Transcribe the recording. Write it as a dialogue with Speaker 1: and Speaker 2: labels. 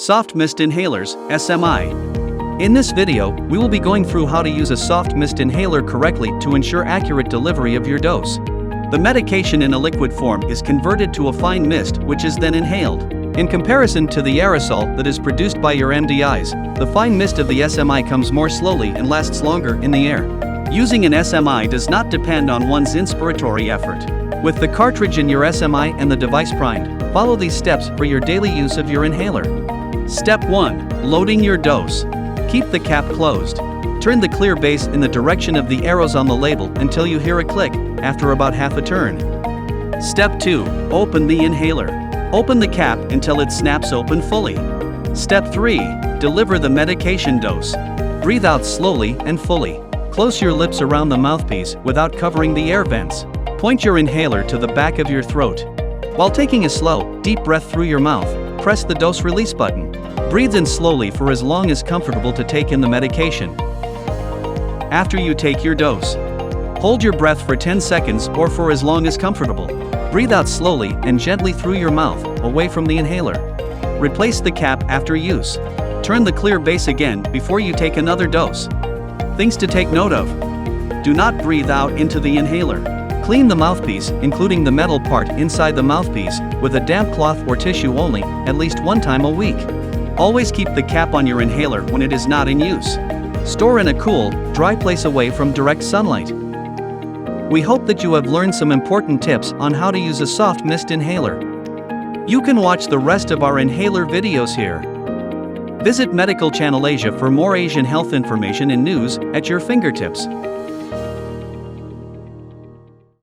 Speaker 1: Soft Mist Inhalers, SMI. In this video, we will be going through how to use a soft mist inhaler correctly to ensure accurate delivery of your dose. The medication in a liquid form is converted to a fine mist which is then inhaled. In comparison to the aerosol that is produced by your MDIs, the fine mist of the SMI comes more slowly and lasts longer in the air. Using an SMI does not depend on one's inspiratory effort. With the cartridge in your SMI and the device primed, follow these steps for your daily use of your inhaler. Step 1. Loading your dose. Keep the cap closed. Turn the clear base in the direction of the arrows on the label until you hear a click, after about half a turn. Step 2. Open the inhaler. Open the cap until it snaps open fully. Step 3. Deliver the medication dose. Breathe out slowly and fully. Close your lips around the mouthpiece without covering the air vents. Point your inhaler to the back of your throat. While taking a slow, deep breath through your mouth, press the dose release button. Breathe in slowly for as long as comfortable to take in the medication. After you take your dose, hold your breath for 10 seconds or for as long as comfortable. Breathe out slowly and gently through your mouth, away from the inhaler. Replace the cap after use. Turn the clear base again before you take another dose. Things to take note of. Do not breathe out into the inhaler. Clean the mouthpiece, including the metal part inside the mouthpiece, with a damp cloth or tissue only, at least one time a week. Always keep the cap on your inhaler when it is not in use. Store in a cool, dry place away from direct sunlight. We hope that you have learned some important tips on how to use a soft mist inhaler. You can watch the rest of our inhaler videos here. Visit Medical Channel Asia for more Asian health information and news at your fingertips.